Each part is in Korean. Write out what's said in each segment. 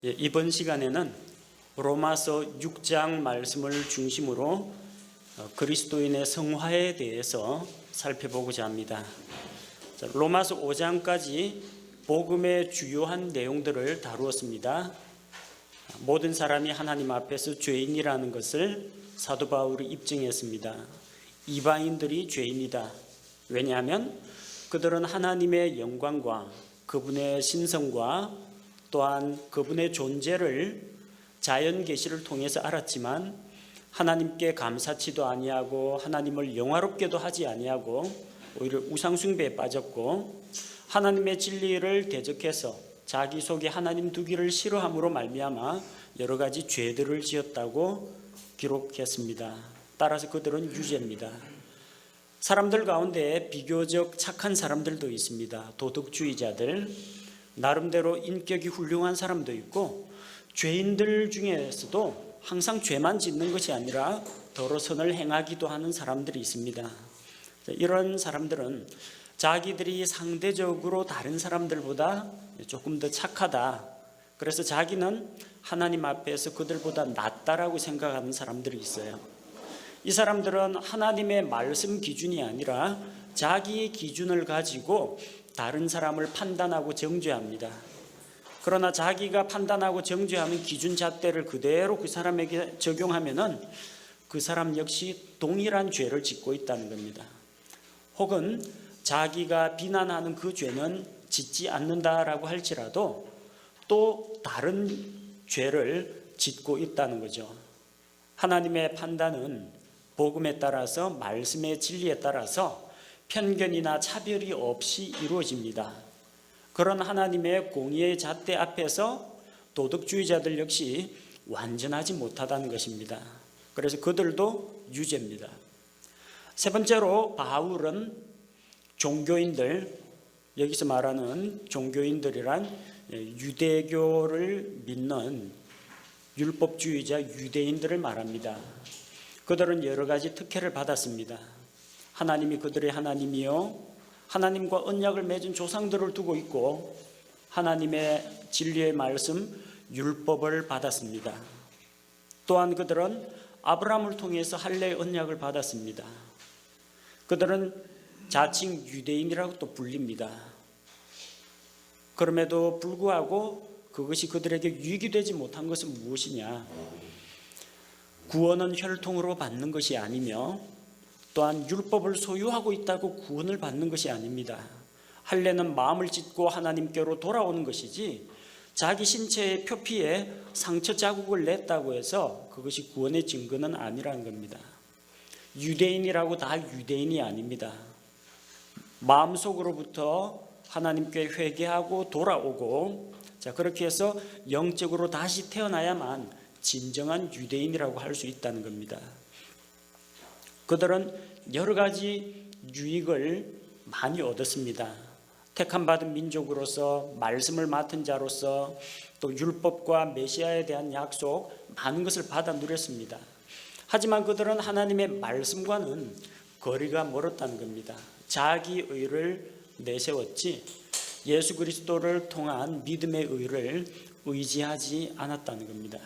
이번 시간에는 로마서 6장 말씀을 중심으로 그리스도인의 성화에 대해서 살펴보고자 합니다. 로마서 5장까지 복음의 주요한 내용들을 다루었습니다. 모든 사람이 하나님 앞에서 죄인이라는 것을 사도 바울이 입증했습니다. 이방인들이 죄인이다. 왜냐하면 그들은 하나님의 영광과 그분의 신성과 또한 그분의 존재를 자연 계시를 통해서 알았지만 하나님께 감사치도 아니하고 하나님을 영화롭게도 하지 아니하고 오히려 우상 숭배에 빠졌고 하나님의 진리를 대적해서 자기 속에 하나님 두기를 싫어함으로 말미암아 여러 가지 죄들을 지었다고 기록했습니다. 따라서 그들은 유죄입니다. 사람들 가운데 비교적 착한 사람들도 있습니다. 도덕주의자들, 나름대로 인격이 훌륭한 사람도 있고 죄인들 중에서도 항상 죄만 짓는 것이 아니라 더러 선을 행하기도 하는 사람들이 있습니다. 이런 사람들은 자기들이 상대적으로 다른 사람들보다 조금 더 착하다. 그래서 자기는 하나님 앞에서 그들보다 낫다라고 생각하는 사람들이 있어요. 이 사람들은 하나님의 말씀 기준이 아니라 자기의 기준을 가지고 다른 사람을 판단하고 정죄합니다. 그러나 자기가 판단하고 정죄하는 기준 잣대를 그대로 그 사람에게 적용하면은 그 사람 역시 동일한 죄를 짓고 있다는 겁니다. 혹은 자기가 비난하는 그 죄는 짓지 않는다라고 할지라도 또 다른 죄를 짓고 있다는 거죠. 하나님의 판단은 복음에 따라서 말씀의 진리에 따라서 편견이나 차별이 없이 이루어집니다. 그런 하나님의 공의의 잣대 앞에서 도덕주의자들 역시 완전하지 못하다는 것입니다. 그래서 그들도 유죄입니다. 세 번째로 바울은 종교인들, 여기서 말하는 종교인들이란 유대교를 믿는 율법주의자 유대인들을 말합니다. 그들은 여러 가지 특혜를 받았습니다. 하나님이 그들의 하나님이요 하나님과 언약을 맺은 조상들을 두고 있고 하나님의 진리의 말씀 율법을 받았습니다. 또한 그들은 아브라함을 통해서 할례의 언약을 받았습니다. 그들은 자칭 유대인이라고 또 불립니다. 그럼에도 불구하고 그것이 그들에게 유익이 되지 못한 것은 무엇이냐? 구원은 혈통으로 받는 것이 아니며 또한 율법을 소유하고 있다고 구원을 받는 것이 아닙니다. 할례는 마음을 찢고 하나님께로 돌아오는 것이지 자기 신체의 표피에 상처 자국을 냈다고 해서 그것이 구원의 증거는 아니라는 겁니다. 유대인이라고 다 유대인이 아닙니다. 마음속으로부터 하나님께 회개하고 돌아오고 그렇게 해서 영적으로 다시 태어나야만 진정한 유대인이라고 할 수 있다는 겁니다. 그들은 여러 가지 유익을 많이 얻었습니다. 택함받은 민족으로서 말씀을 맡은 자로서 또 율법과 메시아에 대한 약속 많은 것을 받아 누렸습니다. 하지만 그들은 하나님의 말씀과는 거리가 멀었다는 겁니다. 자기 의를 내세웠지 예수 그리스도를 통한 믿음의 의를 의지하지 않았다는 겁니다.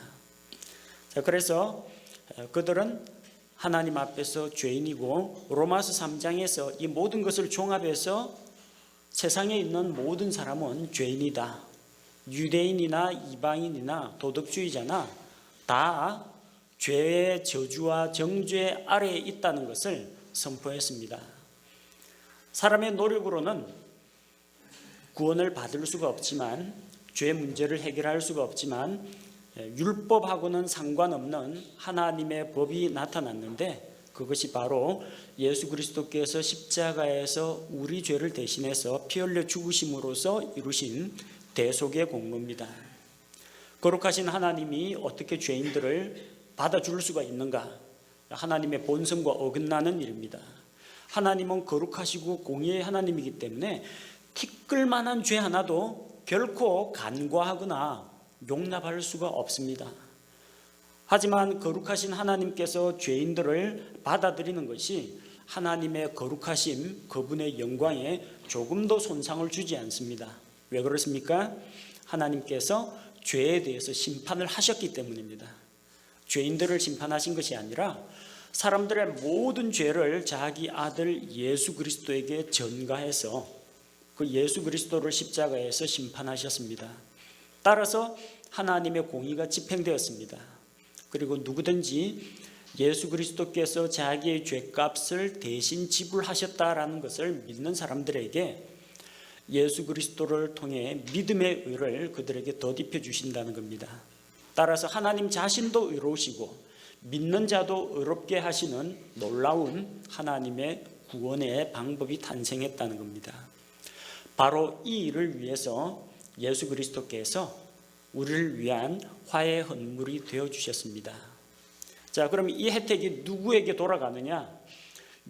그래서 그들은 하나님 앞에서 죄인이고 로마서 3장에서 이 모든 것을 종합해서 세상에 있는 모든 사람은 죄인이다. 유대인이나 이방인이나 도덕주의자나 다 죄의 저주와 정죄 아래에 있다는 것을 선포했습니다. 사람의 노력으로는 구원을 받을 수가 없지만 죄 문제를 해결할 수가 없지만 율법하고는 상관없는 하나님의 법이 나타났는데 그것이 바로 예수 그리스도께서 십자가에서 우리 죄를 대신해서 피 흘려 죽으심으로써 이루신 대속의 공로입니다. 거룩하신 하나님이 어떻게 죄인들을 받아줄 수가 있는가? 하나님의 본성과 어긋나는 일입니다. 하나님은 거룩하시고 공의의 하나님이기 때문에 티끌만한 죄 하나도 결코 간과하거나 용납할 수가 없습니다. 하지만 거룩하신 하나님께서 죄인들을 받아들이는 것이 하나님의 거룩하심, 그분의 영광에 조금도 손상을 주지 않습니다. 왜 그렇습니까? 하나님께서 죄에 대해서 심판을 하셨기 때문입니다. 죄인들을 심판하신 것이 아니라 사람들의 모든 죄를 자기 아들 예수 그리스도에게 전가해서 그 예수 그리스도를 십자가에서 심판하셨습니다. 따라서 하나님의 공의가 집행되었습니다. 그리고 누구든지 예수 그리스도께서 자기의 죄값을 대신 지불하셨다라는 것을 믿는 사람들에게 예수 그리스도를 통해 믿음의 의를 그들에게 덧입혀 주신다는 겁니다. 따라서 하나님 자신도 의로우시고 믿는 자도 의롭게 하시는 놀라운 하나님의 구원의 방법이 탄생했다는 겁니다. 바로 이 일을 위해서 예수 그리스도께서 우리를 위한 화해 헌물이 되어 주셨습니다. 자, 그럼 이 혜택이 누구에게 돌아가느냐?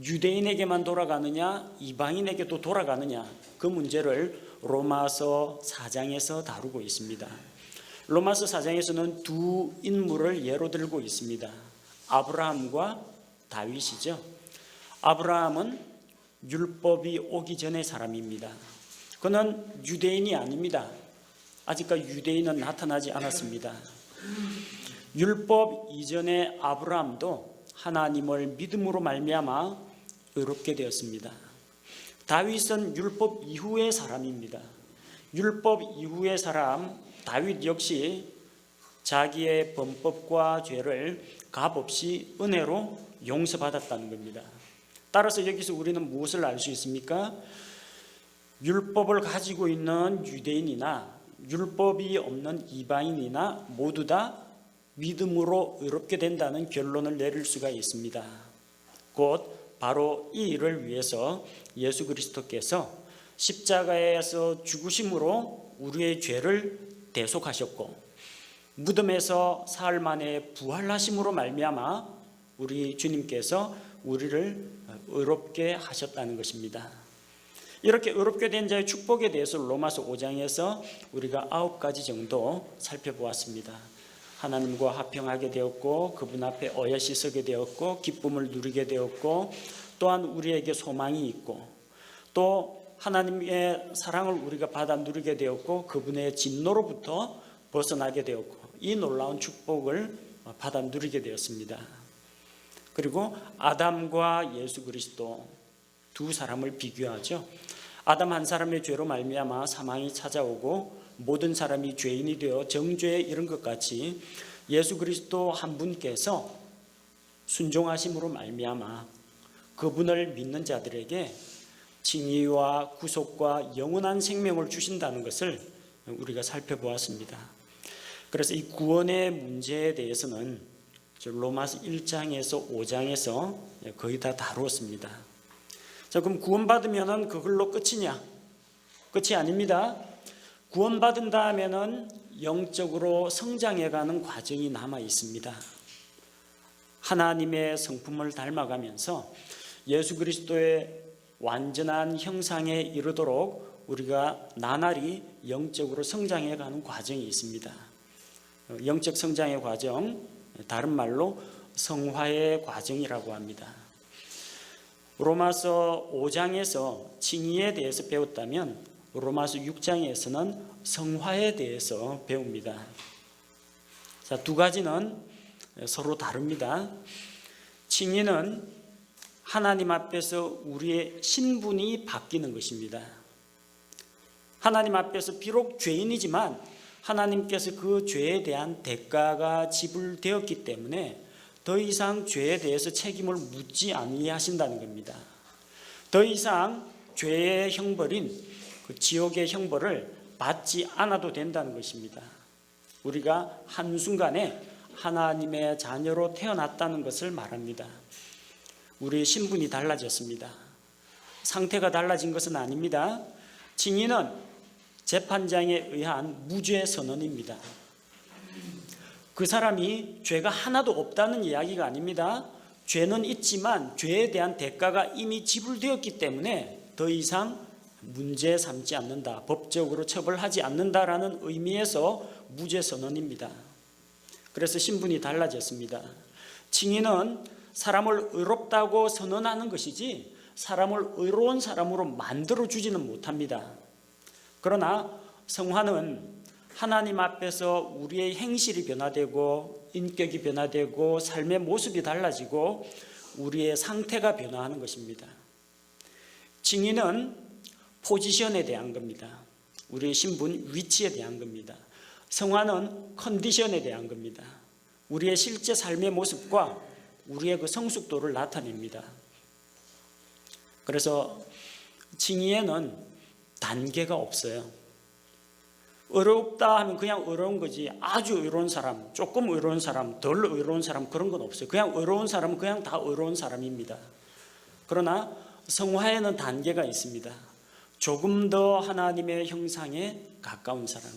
유대인에게만 돌아가느냐? 이방인에게도 돌아가느냐? 그 문제를 로마서 4장에서 다루고 있습니다. 로마서 4장에서는 두 인물을 예로 들고 있습니다. 아브라함과 다윗이죠. 아브라함은 율법이 오기 전의 사람입니다. 그는 유대인이 아닙니다. 아직까지 유대인은 나타나지 않았습니다. 율법 이전의 아브라함도 하나님을 믿음으로 말미암아 의롭게 되었습니다. 다윗은 율법 이후의 사람입니다. 율법 이후의 사람 다윗 역시 자기의 범법과 죄를 값없이 은혜로 용서받았다는 겁니다. 따라서 여기서 우리는 무엇을 알 수 있습니까? 율법을 가지고 있는 유대인이나 율법이 없는 이방인이나 모두 다 믿음으로 의롭게 된다는 결론을 내릴 수가 있습니다. 곧 바로 이 일을 위해서 예수 그리스도께서 십자가에서 죽으심으로 우리의 죄를 대속하셨고 무덤에서 사흘 만에 부활하심으로 말미암아 우리 주님께서 우리를 의롭게 하셨다는 것입니다. 이렇게 의롭게 된 자의 축복에 대해서 로마서 5장에서 우리가 9가지 정도 살펴보았습니다. 하나님과 화평하게 되었고 그분 앞에 어여시 서게 되었고 기쁨을 누리게 되었고 또한 우리에게 소망이 있고 또 하나님의 사랑을 우리가 받아 누리게 되었고 그분의 진노로부터 벗어나게 되었고 이 놀라운 축복을 받아 누리게 되었습니다. 그리고 아담과 예수 그리스도 두 사람을 비교하죠. 아담 한 사람의 죄로 말미암아 사망이 찾아오고 모든 사람이 죄인이 되어 정죄에 이른 것 같이 예수 그리스도 한 분께서 순종하심으로 말미암아 그분을 믿는 자들에게 칭의와 구속과 영원한 생명을 주신다는 것을 우리가 살펴보았습니다. 그래서 이 구원의 문제에 대해서는 로마서 1장에서 5장에서 거의 다 다루었습니다. 자, 그럼 구원받으면 그걸로 끝이냐? 끝이 아닙니다. 구원받은 다음에는 영적으로 성장해가는 과정이 남아 있습니다. 하나님의 성품을 닮아가면서 예수 그리스도의 완전한 형상에 이르도록 우리가 나날이 영적으로 성장해가는 과정이 있습니다. 영적 성장의 과정, 다른 말로 성화의 과정이라고 합니다. 로마서 5장에서 칭의에 대해서 배웠다면 로마서 6장에서는 성화에 대해서 배웁니다. 자, 두 가지는 서로 다릅니다. 칭의는 하나님 앞에서 우리의 신분이 바뀌는 것입니다. 하나님 앞에서 비록 죄인이지만 하나님께서 그 죄에 대한 대가가 지불되었기 때문에 더 이상 죄에 대해서 책임을 묻지 아니하신다는 겁니다. 더 이상 죄의 형벌인 그 지옥의 형벌을 받지 않아도 된다는 것입니다. 우리가 한순간에 하나님의 자녀로 태어났다는 것을 말합니다. 우리의 신분이 달라졌습니다. 상태가 달라진 것은 아닙니다. 칭의는 재판장에 의한 무죄 선언입니다. 그 사람이 죄가 하나도 없다는 이야기가 아닙니다. 죄는 있지만 죄에 대한 대가가 이미 지불되었기 때문에 더 이상 문제 삼지 않는다, 법적으로 처벌하지 않는다라는 의미에서 무죄 선언입니다. 그래서 신분이 달라졌습니다. 칭의는 사람을 의롭다고 선언하는 것이지 사람을 의로운 사람으로 만들어 주지는 못합니다. 그러나 성화는 하나님 앞에서 우리의 행실이 변화되고 인격이 변화되고 삶의 모습이 달라지고 우리의 상태가 변화하는 것입니다. 칭의는 포지션에 대한 겁니다. 우리의 신분, 위치에 대한 겁니다. 성화는 컨디션에 대한 겁니다. 우리의 실제 삶의 모습과 우리의 그 성숙도를 나타냅니다. 그래서 칭의에는 단계가 없어요. 어렵다 하면 그냥 어려운 거지, 아주 어려운 사람, 조금 어려운 사람, 덜 어려운 사람, 그런 건 없어요. 그냥 어려운 사람은 그냥 다 어려운 사람입니다. 그러나 성화에는 단계가 있습니다. 조금 더 하나님의 형상에 가까운 사람,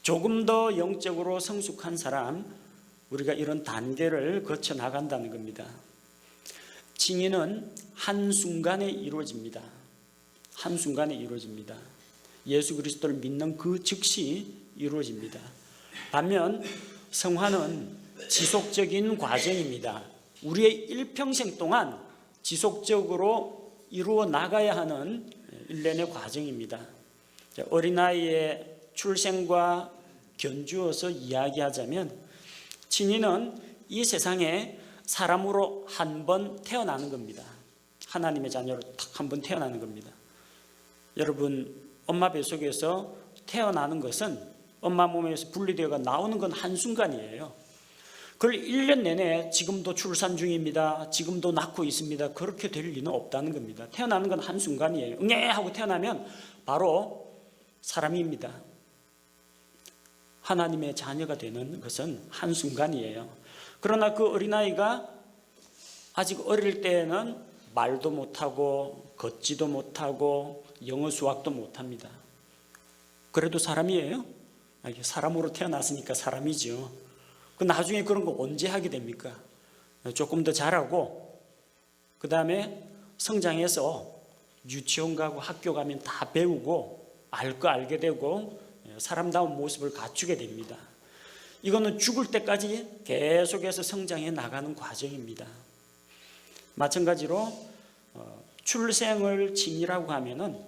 조금 더 영적으로 성숙한 사람, 우리가 이런 단계를 거쳐 나간다는 겁니다. 칭의는 한순간에 이루어집니다. 한순간에 이루어집니다. 예수 그리스도를 믿는 그 즉시 이루어집니다. 반면 성화는 지속적인 과정입니다. 우리의 일평생 동안 지속적으로 이루어 나가야 하는 일련의 과정입니다. 어린아이의 출생과 견주어서 이야기하자면 칭의는 이 세상에 사람으로 한 번 태어나는 겁니다. 하나님의 자녀로 딱 한 번 태어나는 겁니다. 여러분, 엄마 뱃속에서 태어나는 것은 엄마 몸에서 분리되어 나오는 건 한순간이에요. 그걸 1년 내내 지금도 출산 중입니다, 지금도 낳고 있습니다, 그렇게 될 리는 없다는 겁니다. 태어나는 건 한순간이에요. 응애 하고 태어나면 바로 사람입니다. 하나님의 자녀가 되는 것은 한순간이에요. 그러나 그 어린아이가 아직 어릴 때에는 말도 못하고 걷지도 못하고 영어 수학도 못합니다. 그래도 사람이에요? 사람으로 태어났으니까 사람이죠. 그 나중에 그런 거 언제 하게 됩니까? 조금 더 자라고 그 다음에 성장해서 유치원 가고 학교 가면 다 배우고 알 거 알게 되고 사람다운 모습을 갖추게 됩니다. 이거는 죽을 때까지 계속해서 성장해 나가는 과정입니다. 마찬가지로 출생을 칭의라고 하면은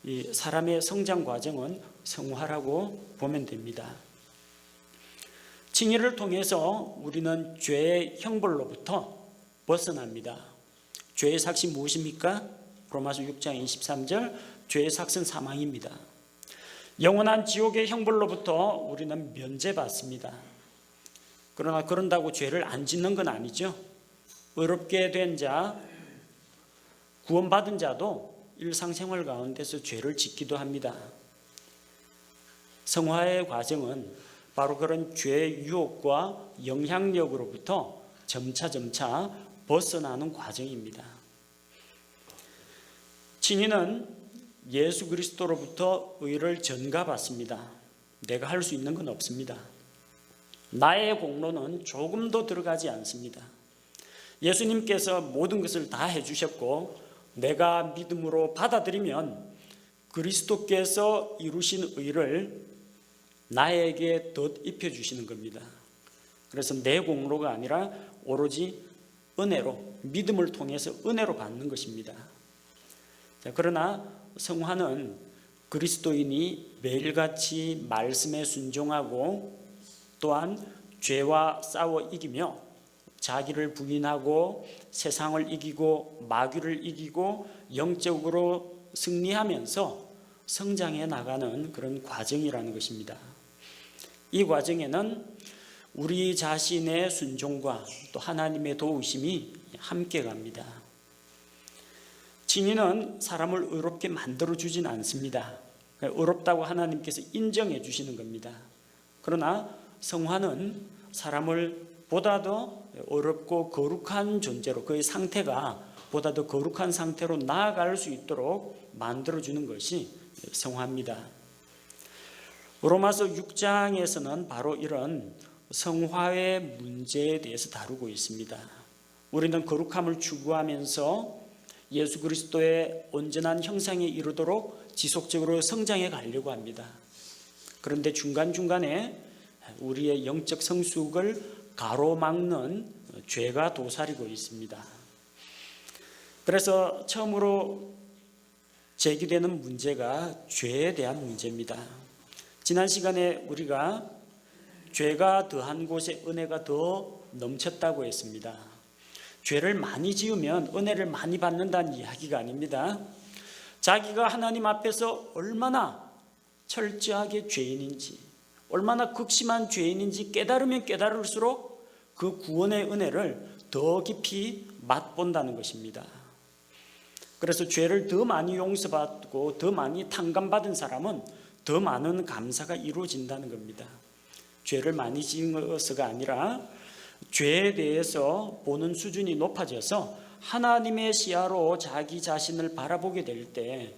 이 사람의 성장 과정은 성화라고 보면 됩니다. 칭의를 통해서 우리는 죄의 형벌로부터 벗어납니다. 죄의 삭이 무엇입니까? 로마서 6장 23절, 죄의 삭은 사망입니다. 영원한 지옥의 형벌로부터 우리는 면제받습니다. 그러나 그런다고 죄를 안 짓는 건 아니죠. 의롭게 된 자, 구원받은 자도 일상생활 가운데서 죄를 짓기도 합니다. 성화의 과정은 바로 그런 죄의 유혹과 영향력으로부터 점차 벗어나는 과정입니다. 칭의는 예수 그리스도로부터 의를 전가받습니다. 내가 할 수 있는 건 없습니다. 나의 공로는 조금도 들어가지 않습니다. 예수님께서 모든 것을 다 해주셨고 내가 믿음으로 받아들이면 그리스도께서 이루신 의를 나에게 덧입혀주시는 겁니다. 그래서 내 공로가 아니라 오로지 은혜로, 믿음을 통해서 은혜로 받는 것입니다. 그러나 성화는 그리스도인이 매일같이 말씀에 순종하고 또한 죄와 싸워 이기며 자기를 부인하고 세상을 이기고 마귀를 이기고 영적으로 승리하면서 성장해 나가는 그런 과정이라는 것입니다. 이 과정에는 우리 자신의 순종과 또 하나님의 도우심이 함께 갑니다. 칭의는 사람을 의롭게 만들어주진 않습니다. 의롭다고 하나님께서 인정해 주시는 겁니다. 그러나 성화는 사람을 보다 더 어렵고 거룩한 존재로, 그의 상태가 보다 더 거룩한 상태로 나아갈 수 있도록 만들어주는 것이 성화입니다. 로마서 6장에서는 바로 이런 성화의 문제에 대해서 다루고 있습니다. 우리는 거룩함을 추구하면서 예수 그리스도의 온전한 형상에 이르도록 지속적으로 성장해 가려고 합니다. 그런데 중간중간에 우리의 영적 성숙을 가로막는 죄가 도사리고 있습니다. 그래서 처음으로 제기되는 문제가 죄에 대한 문제입니다. 지난 시간에 우리가 죄가 더한 곳에 은혜가 더 넘쳤다고 했습니다. 죄를 많이 지으면 은혜를 많이 받는다는 이야기가 아닙니다. 자기가 하나님 앞에서 얼마나 철저하게 죄인인지, 얼마나 극심한 죄인인지 깨달으면 깨달을수록 그 구원의 은혜를 더 깊이 맛본다는 것입니다. 그래서 죄를 더 많이 용서받고 더 많이 탕감받은 사람은 더 많은 감사가 이루어진다는 겁니다. 죄를 많이 지어서가 아니라 죄에 대해서 보는 수준이 높아져서 하나님의 시야로 자기 자신을 바라보게 될 때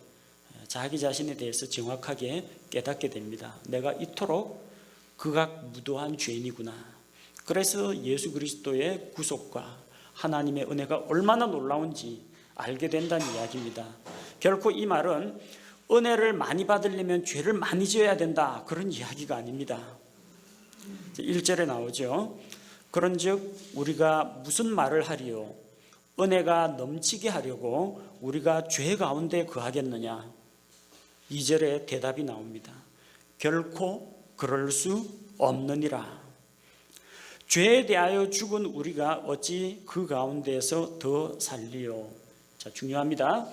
자기 자신에 대해서 정확하게 깨닫게 됩니다. 내가 이토록 극악무도한 죄인이구나. 그래서 예수 그리스도의 구속과 하나님의 은혜가 얼마나 놀라운지 알게 된다는 이야기입니다. 결코 이 말은 은혜를 많이 받으려면 죄를 많이 지어야 된다, 그런 이야기가 아닙니다. 1절에 나오죠. 그런즉 우리가 무슨 말을 하리요? 은혜가 넘치게 하려고 우리가 죄 가운데 거하겠느냐? 2절에 대답이 나옵니다. 결코 그럴 수 없느니라. 죄에 대하여 죽은 우리가 어찌 그 가운데서 더 살리요? 자, 중요합니다.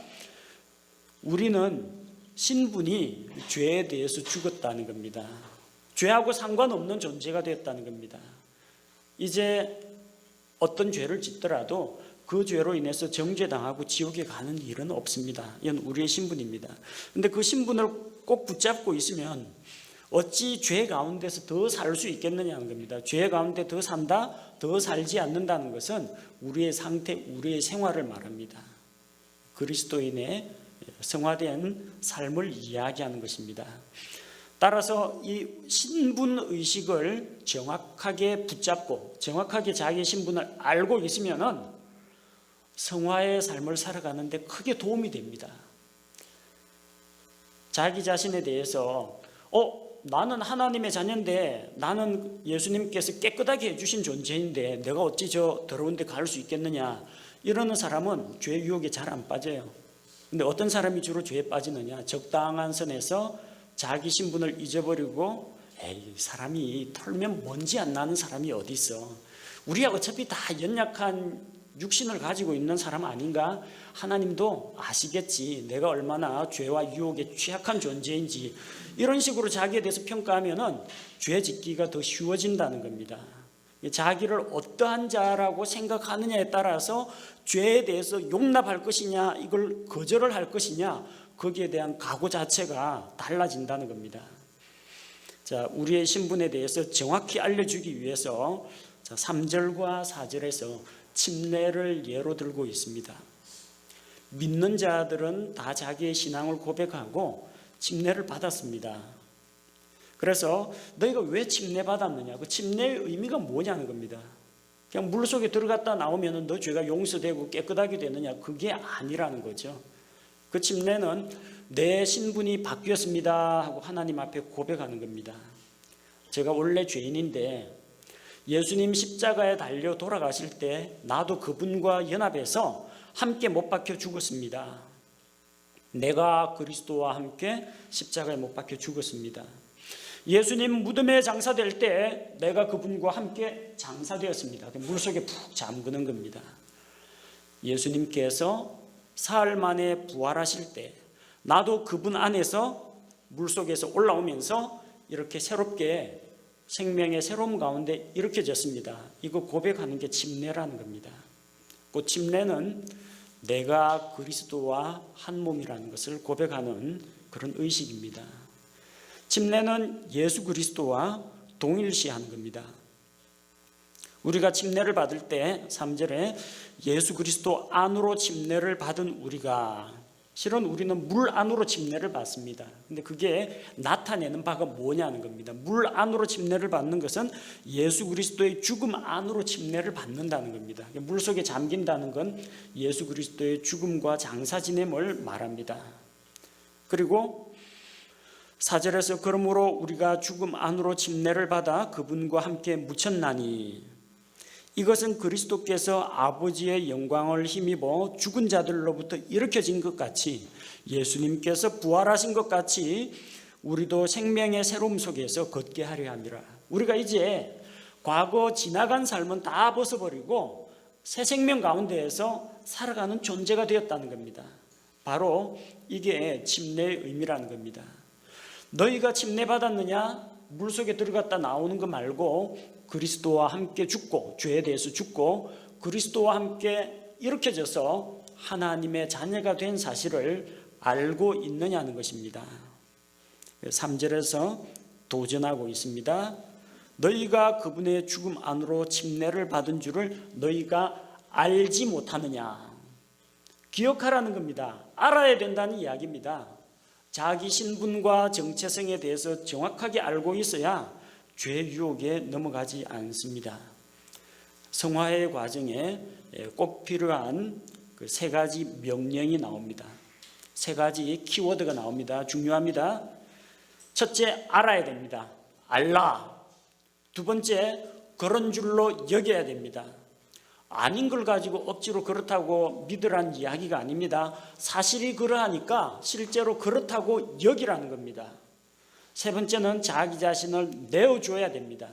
우리는 신분이 죄에 대해서 죽었다는 겁니다. 죄하고 상관없는 존재가 되었다는 겁니다. 이제 어떤 죄를 짓더라도 그 죄로 인해서 정죄당하고 지옥에 가는 일은 없습니다. 이건 우리의 신분입니다. 그런데 그 신분을 꼭 붙잡고 있으면 어찌 죄 가운데서 더 살 수 있겠느냐는 겁니다. 죄 가운데 더 산다, 더 살지 않는다는 것은 우리의 상태, 우리의 생활을 말합니다. 그리스도인의 성화된 삶을 이야기하는 것입니다. 따라서 이 신분의식을 정확하게 붙잡고 정확하게 자기의 신분을 알고 있으면 성화의 삶을 살아가는데 크게 도움이 됩니다. 자기 자신에 대해서 나는 하나님의 자녀인데, 나는 예수님께서 깨끗하게 해주신 존재인데 내가 어찌 저 더러운 데 갈 수 있겠느냐, 이러는 사람은 죄 유혹에 잘 안 빠져요. 근데 어떤 사람이 주로 죄에 빠지느냐? 적당한 선에서 자기 신분을 잊어버리고 사람이 털면 먼지 안 나는 사람이 어디 있어, 우리가 어차피 다 연약한 육신을 가지고 있는 사람 아닌가? 하나님도 아시겠지, 내가 얼마나 죄와 유혹에 취약한 존재인지. 이런 식으로 자기에 대해서 평가하면은 죄 짓기가 더 쉬워진다는 겁니다. 자기를 어떠한 자라고 생각하느냐에 따라서 죄에 대해서 용납할 것이냐, 이걸 거절을 할 것이냐, 거기에 대한 각오 자체가 달라진다는 겁니다. 자, 우리의 신분에 대해서 정확히 알려주기 위해서 3절과 4절에서 침례를 예로 들고 있습니다. 믿는 자들은 다 자기의 신앙을 고백하고 침례를 받았습니다. 그래서 너희가 왜 침례 받았느냐, 그 침례의 의미가 뭐냐는 겁니다. 그냥 물속에 들어갔다 나오면 너 죄가 용서되고 깨끗하게 되느냐, 그게 아니라는 거죠. 그 침례는 내 신분이 바뀌었습니다 하고 하나님 앞에 고백하는 겁니다. 제가 원래 죄인인데 예수님 십자가에 달려 돌아가실 때 나도 그분과 연합해서 함께 못 박혀 죽었습니다. 내가 그리스도와 함께 십자가에 못 박혀 죽었습니다. 예수님 무덤에 장사될 때 내가 그분과 함께 장사되었습니다. 물속에 푹 잠그는 겁니다. 예수님께서 사흘 만에 부활하실 때 나도 그분 안에서 물속에서 올라오면서 이렇게 새롭게 생명의 새로움 가운데 일으켜졌습니다. 이거 고백하는 게 침례라는 겁니다. 그 침례는 내가 그리스도와 한 몸이라는 것을 고백하는 그런 의식입니다. 침례는 예수 그리스도와 동일시하는 겁니다. 우리가 침례를 받을 때 3절에 예수 그리스도 안으로 침례를 받은 우리가, 실은 우리는 물 안으로 침례를 받습니다. 근데 그게 나타내는 바가 뭐냐는 겁니다. 물 안으로 침례를 받는 것은 예수 그리스도의 죽음 안으로 침례를 받는다는 겁니다. 물속에 잠긴다는 건 예수 그리스도의 죽음과 장사 지냄을 말합니다. 그리고 4절에서 그러므로 우리가 죽음 안으로 침례를 받아 그분과 함께 묻혔나니, 이것은 그리스도께서 아버지의 영광을 힘입어 죽은 자들로부터 일으켜진 것 같이, 예수님께서 부활하신 것 같이 우리도 생명의 새로움 속에서 걷게 하려 함이라. 우리가 이제 과거 지나간 삶은 다 벗어버리고 새 생명 가운데에서 살아가는 존재가 되었다는 겁니다. 바로 이게 침례의 의미라는 겁니다. 너희가 침례받았느냐? 물속에 들어갔다 나오는 거 말고 그리스도와 함께 죽고, 죄에 대해서 죽고 그리스도와 함께 일으켜져서 하나님의 자녀가 된 사실을 알고 있느냐는 것입니다. 3절에서 도전하고 있습니다. 너희가 그분의 죽음 안으로 침례를 받은 줄을 너희가 알지 못하느냐. 기억하라는 겁니다. 알아야 된다는 이야기입니다. 자기 신분과 정체성에 대해서 정확하게 알고 있어야 죄 유혹에 넘어가지 않습니다. 성화의 과정에 꼭 필요한 그 3가지 명령이 나옵니다. 3가지 키워드가 나옵니다. 중요합니다. 첫째, 알아야 됩니다. 알라. 2번째, 그런 줄로 여겨야 됩니다. 아닌 걸 가지고 억지로 그렇다고 믿으라는 이야기가 아닙니다. 사실이 그러하니까 실제로 그렇다고 여기라는 겁니다. 3번째는 자기 자신을 내어줘야 됩니다.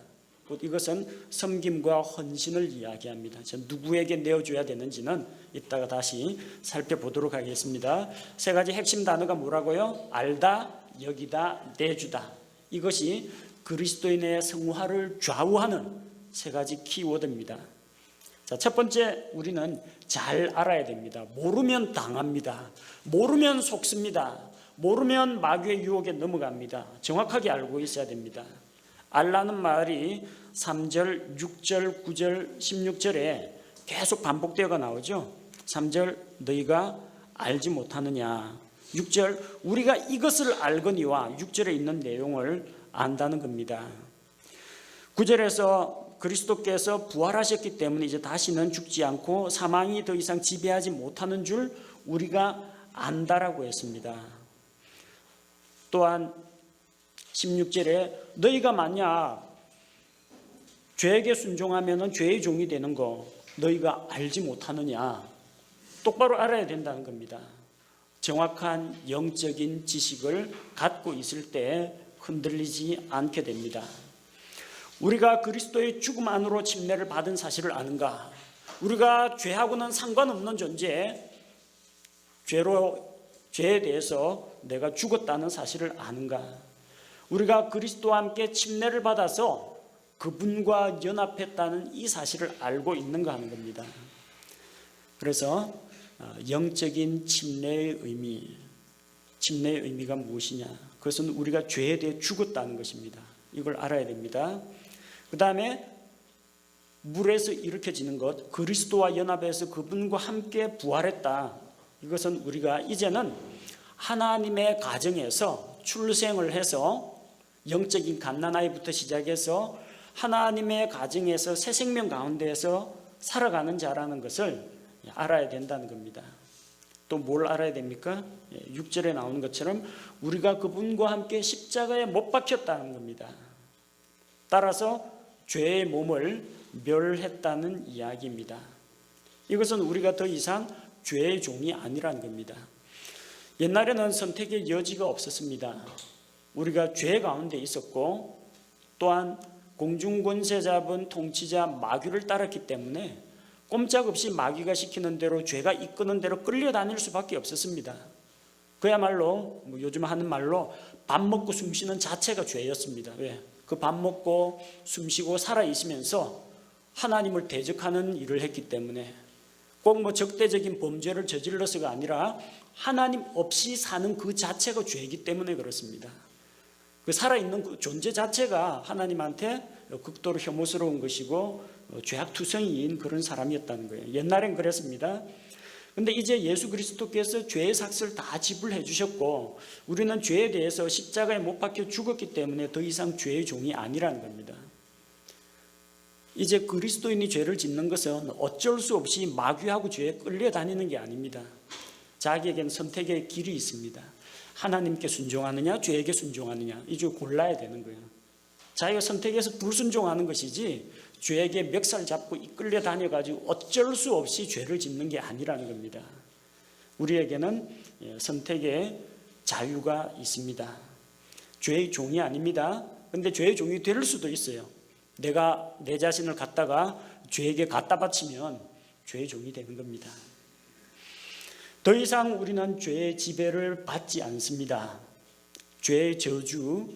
이것은 섬김과 헌신을 이야기합니다. 누구에게 내어줘야 되는지는 이따가 다시 살펴보도록 하겠습니다. 3가지 핵심 단어가 뭐라고요? 알다, 여기다, 내주다. 이것이 그리스도인의 성화를 좌우하는 3가지 키워드입니다. 자, 첫 번째, 우리는 잘 알아야 됩니다. 모르면 당합니다. 모르면 속습니다. 모르면 마귀의 유혹에 넘어갑니다. 정확하게 알고 있어야 됩니다. 알라는 말이 3절, 6절, 9절, 16절에 계속 반복되어가 나오죠. 3절, 너희가 알지 못하느냐. 6절, 우리가 이것을 알거니와 6절에 있는 내용을 안다는 겁니다. 9절에서 그리스도께서 부활하셨기 때문에 이제 다시는 죽지 않고 사망이 더 이상 지배하지 못하는 줄 우리가 안다라고 했습니다. 또한 16절에 너희가 만약 죄에게 순종하면 죄의 종이 되는 거 너희가 알지 못하느냐. 똑바로 알아야 된다는 겁니다. 정확한 영적인 지식을 갖고 있을 때 흔들리지 않게 됩니다. 우리가 그리스도의 죽음 안으로 침례를 받은 사실을 아는가? 우리가 죄하고는 상관없는 존재, 죄에 대해서 내가 죽었다는 사실을 아는가? 우리가 그리스도와 함께 침례를 받아서 그분과 연합했다는 이 사실을 알고 있는가 하는 겁니다. 그래서 영적인 침례의 의미가 무엇이냐? 그것은 우리가 죄에 대해 죽었다는 것입니다. 이걸 알아야 됩니다. 그 다음에 물에서 일으켜지는 것, 그리스도와 연합해서 그분과 함께 부활했다. 이것은 우리가 이제는 하나님의 가정에서 출생을 해서 영적인 갓난아이부터 시작해서 하나님의 가정에서 새 생명 가운데에서 살아가는 자라는 것을 알아야 된다는 겁니다. 또 뭘 알아야 됩니까? 6절에 나오는 것처럼 우리가 그분과 함께 십자가에 못 박혔다는 겁니다. 따라서 죄의 몸을 멸했다는 이야기입니다. 이것은 우리가 더 이상 죄의 종이 아니라는 겁니다. 옛날에는 선택의 여지가 없었습니다. 우리가 죄 가운데 있었고 또한 공중권세 잡은 통치자 마귀를 따랐기 때문에 꼼짝없이 마귀가 시키는 대로 죄가 이끄는 대로 끌려다닐 수밖에 없었습니다. 그야말로 요즘 하는 말로 밥 먹고 숨 쉬는 자체가 죄였습니다. 왜? 그 밥 먹고 숨 쉬고 살아 있으면서 하나님을 대적하는 일을 했기 때문에 꼭 적대적인 범죄를 저질러서가 아니라 하나님 없이 사는 그 자체가 죄이기 때문에 그렇습니다. 그 살아있는 그 존재 자체가 하나님한테 극도로 혐오스러운 것이고 죄악투성이인 그런 사람이었다는 거예요. 옛날엔 그랬습니다. 근데 이제 예수 그리스도께서 죄의 삭을 다 지불해 주셨고 우리는 죄에 대해서 십자가에 못 박혀 죽었기 때문에 더 이상 죄의 종이 아니라는 겁니다. 이제 그리스도인이 죄를 짓는 것은 어쩔 수 없이 마귀하고 죄에 끌려다니는 게 아닙니다. 자기에게는 선택의 길이 있습니다. 하나님께 순종하느냐 죄에게 순종하느냐 이 중 골라야 되는 거예요. 자기가 선택해서 불순종하는 것이지 죄에게 멱살 잡고 이끌려 다녀가지고 어쩔 수 없이 죄를 짓는 게 아니라는 겁니다. 우리에게는 선택의 자유가 있습니다. 죄의 종이 아닙니다. 근데 죄의 종이 될 수도 있어요. 내가 내 자신을 갖다가 죄에게 갖다 바치면 죄의 종이 되는 겁니다. 더 이상 우리는 죄의 지배를 받지 않습니다. 죄의 저주,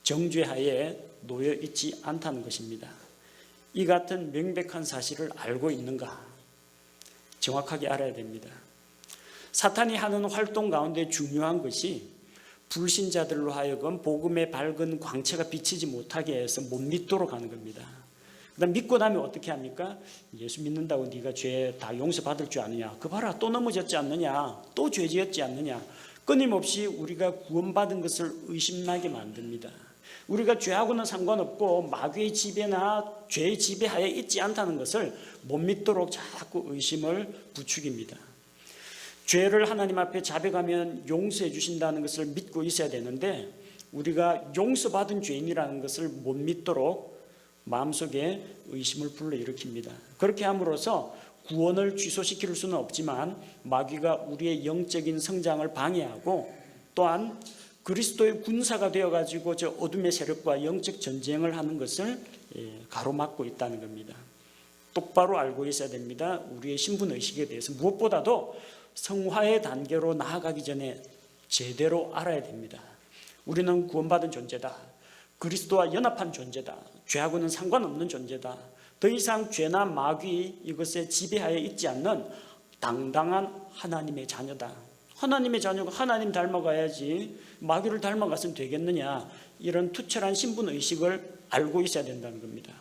정죄하에 놓여 있지 않다는 것입니다. 이 같은 명백한 사실을 알고 있는가? 정확하게 알아야 됩니다. 사탄이 하는 활동 가운데 중요한 것이 불신자들로 하여금 복음의 밝은 광채가 비치지 못하게 해서 못 믿도록 하는 겁니다. 그다음 믿고 나면 어떻게 합니까? 예수 믿는다고 네가 죄 다 용서받을 줄 아느냐? 그 봐라, 또 넘어졌지 않느냐? 또 죄 지었지 않느냐? 끊임없이 우리가 구원받은 것을 의심나게 만듭니다. 우리가 죄하고는 상관없고 마귀의 지배나 죄의 지배하에 있지 않다는 것을 못 믿도록 자꾸 의심을 부추깁니다. 죄를 하나님 앞에 자백하면 용서해 주신다는 것을 믿고 있어야 되는데 우리가 용서받은 죄인이라는 것을 못 믿도록 마음속에 의심을 불러일으킵니다. 그렇게 함으로써 구원을 취소시킬 수는 없지만 마귀가 우리의 영적인 성장을 방해하고 또한 그리스도의 군사가 되어가지고 저 어둠의 세력과 영적 전쟁을 하는 것을 가로막고 있다는 겁니다. 똑바로 알고 있어야 됩니다. 우리의 신분의식에 대해서 무엇보다도 성화의 단계로 나아가기 전에 제대로 알아야 됩니다. 우리는 구원받은 존재다. 그리스도와 연합한 존재다. 죄하고는 상관없는 존재다. 더 이상 죄나 마귀 이것에 지배하에 있지 않는 당당한 하나님의 자녀다. 하나님의 자녀가 하나님 닮아가야지 마귀를 닮아가서는 되겠느냐, 이런 투철한 신분의식을 알고 있어야 된다는 겁니다.